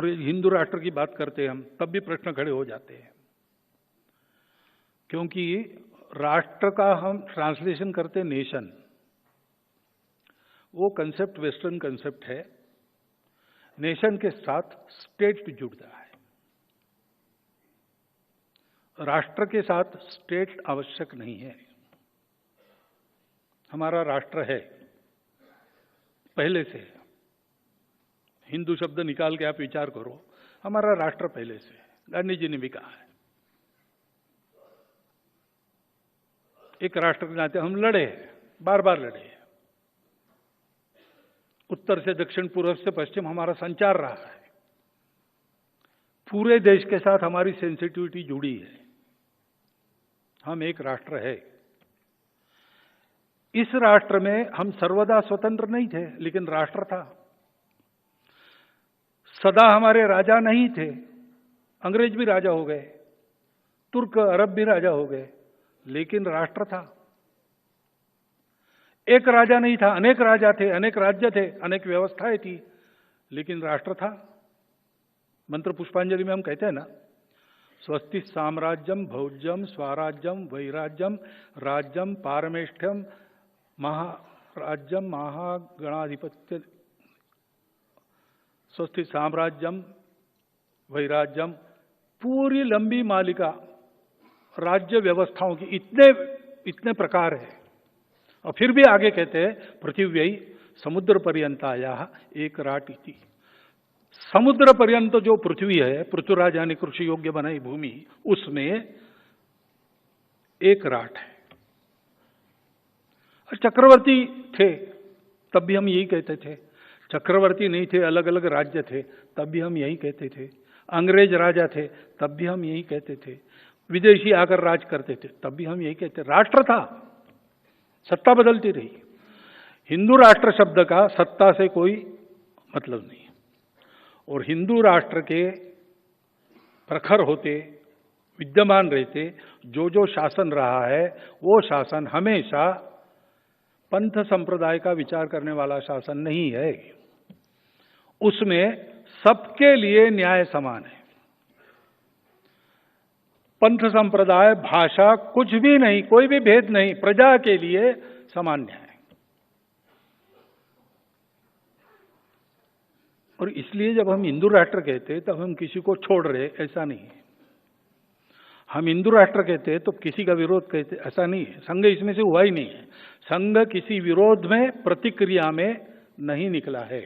और हिंदू राष्ट्र की बात करते हैं हम, तब भी प्रश्न खड़े हो जाते हैं, क्योंकि राष्ट्र का हम ट्रांसलेशन करते नेशन, वो कंसेप्ट वेस्टर्न कंसेप्ट है। नेशन के साथ स्टेट जुड़ता है, राष्ट्र के साथ स्टेट आवश्यक नहीं है। हमारा राष्ट्र है, पहले से है। हिंदू शब्द निकाल के आप विचार करो, हमारा राष्ट्र पहले से है। गांधी जी ने भी कहा है, एक राष्ट्र के नाते हम लड़े, बार बार लड़े। उत्तर से दक्षिण, पूर्व से पश्चिम हमारा संचार रहा है। पूरे देश के साथ हमारी सेंसिटिविटी जुड़ी है। हम एक राष्ट्र है। इस राष्ट्र में हम सर्वदा स्वतंत्र नहीं थे, लेकिन राष्ट्र था। सदा हमारे राजा नहीं थे, अंग्रेज भी राजा हो गए, तुर्क अरब भी राजा हो गए, लेकिन राष्ट्र था। एक राजा नहीं था, अनेक राजा थे, अनेक राज्य थे, अनेक व्यवस्थाएं थी, लेकिन राष्ट्र था। मंत्र पुष्पांजलि में हम कहते हैं ना, स्वस्ति साम्राज्यम भौज्यम स्वराज्यम वैराज्यम राज्यम पारमेष्ठ्यम महाराज्यम महागणाधिपत्य। स्वस्ति साम्राज्यम वैराज्यम, पूरी लंबी मालिका राज्य व्यवस्थाओं की, इतने प्रकार है। और फिर भी आगे कहते हैं पृथिव्यै समुद्र पर्यंताया एक राट इति। समुद्र पर्यंत जो पृथ्वी है, पृथ्वीराज यानी कृषि योग्य बनाई भूमि, उसमें एक राट है। चक्रवर्ती थे तब भी हम यही कहते थे, चक्रवर्ती नहीं थे, अलग अलग राज्य थे, तब भी हम यही कहते थे। अंग्रेज राजा थे तब भी हम यही कहते थे, विदेशी आकर राज करते थे तब भी हम यही कहते। राष्ट्र था, सत्ता बदलती रही। हिंदू राष्ट्र शब्द का सत्ता से कोई मतलब नहीं, और हिंदू राष्ट्र के प्रखर होते, विद्यमान रहते, जो शासन रहा है वो शासन हमेशा पंथ संप्रदाय का विचार करने वाला शासन नहीं है। उसमें सबके लिए न्याय समान है। पंथ संप्रदाय, भाषा, कुछ भी नहीं, कोई भी भेद नहीं, प्रजा के लिए समान न्याय। और इसलिए जब हम हिंदू राष्ट्र कहते तब हम किसी को छोड़ रहे, ऐसा नहीं है। हम हिंदू राष्ट्र कहते हैं तो किसी का विरोध कहते, ऐसा नहीं है। संघ इसमें से हुआ ही नहीं है। संघ किसी विरोध में, प्रतिक्रिया में नहीं निकला है।